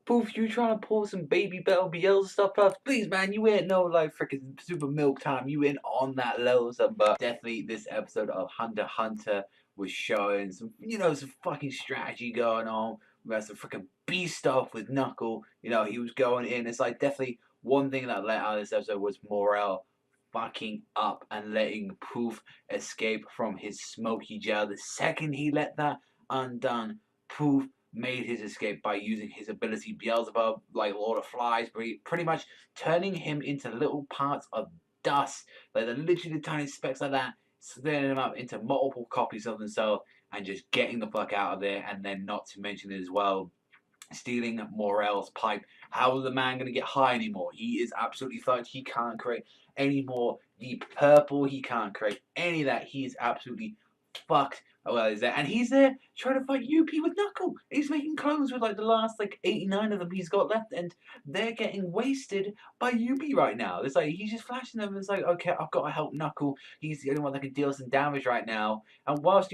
Poof, you trying to pull some Baby Bell Bielsa stuff up? Please, man, you ain't no like freaking super milk time. You ain't on that level, so, but definitely this episode of Hunter x Hunter was showing some, some fucking strategy going on. We had some freaking beast stuff with Knuckle. He was going in. It's like definitely one thing that let out of this episode was Morel fucking up and letting Poof escape from his smoky jail. The second he let that undone, Poof made his escape by using his ability Beelzebub, like Lord of Flies, pretty much turning him into little parts of dust, like the literally tiny specks like that, splitting him up into multiple copies of himself, and just getting the fuck out of there. And then, not to mention as well, stealing Morel's pipe. How is the man going to get high anymore? He is absolutely fucked. He can't create any more deep purple. He can't create any of that. He is absolutely fucked. Well, is there? And he's there trying to fight Yuppie with Knuckle. He's making clones with like the last 89 of them he's got left, and they're getting wasted by Yuppie right now. It's like he's just flashing them. It's like, okay, I've got to help Knuckle. He's the only one that can deal some damage right now. And whilst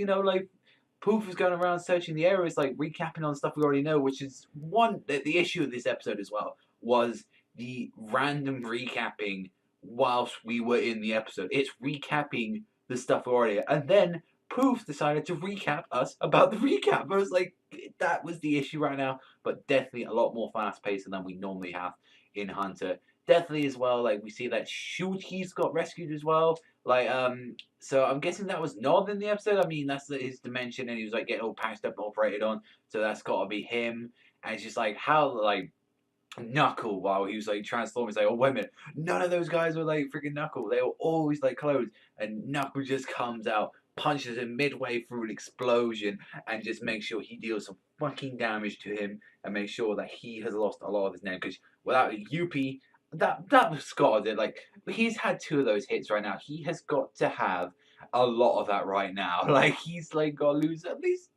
Poof is going around searching the areas, like recapping on stuff we already know, which is the issue of this episode as well, was the random recapping whilst we were in the episode. It's recapping the stuff already, and then Poof decided to recap us about the recap. I was like, that was the issue right now, but definitely a lot more fast paced than we normally have in Hunter. Definitely as well, like we see that Shulky's got rescued as well. So I'm guessing that was Nod in the episode. I mean, that's his dimension, and he was like getting all patched up and operated on. So that's got to be him. And it's just like how Knuckle, while he was like transforming, he's like, oh wait a minute, none of those guys were like freaking Knuckle. They were always like clothes, and Knuckle just comes out, punches him midway through an explosion, and just makes sure he deals some fucking damage to him, and makes sure that he has lost a lot of his name. Because without Yuppie, that was Scott did. Like he's had 2 of those hits right now. He has got to have a lot of that right now. Like he's like got to lose at least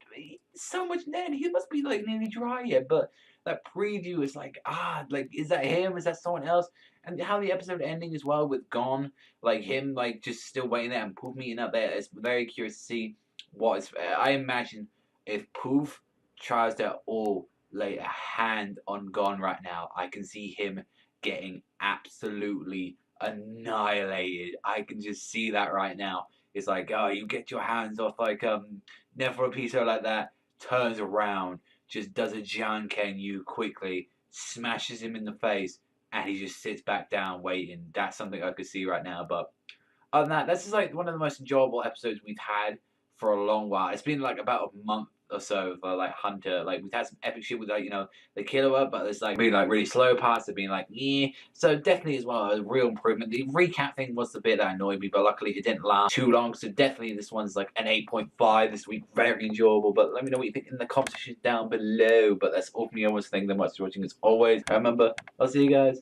so much net. He must be like nearly dry yet, but that preview is like, like, is that him? Is that someone else? And how the episode ending as well with Gon, like him, like just still waiting there and Poof meeting up there. It's very curious to see what is. I imagine if Poof tries to lay a hand on Gon right now, I can see him getting absolutely annihilated. I can just see that right now. It's like, oh, you get your hands off Neferpiso like that, turns around, just does a Ken you quickly, smashes him in the face, and he just sits back down waiting. That's something I could see right now. But other than that, this is like one of the most enjoyable episodes we've had for a long while. It's been like about a month or so for like Hunter. Like we've had some epic shit with the killer, but there's like been like really slow parts have been like yeah. So definitely as well a real improvement. The recap thing was the bit that annoyed me, but luckily it didn't last too long. So definitely this one's like an 8.5 this week. Very enjoyable. But let me know what you think in the comment section down below. But that's all from me. I always thank you very much for watching as always. Remember, I'll see you guys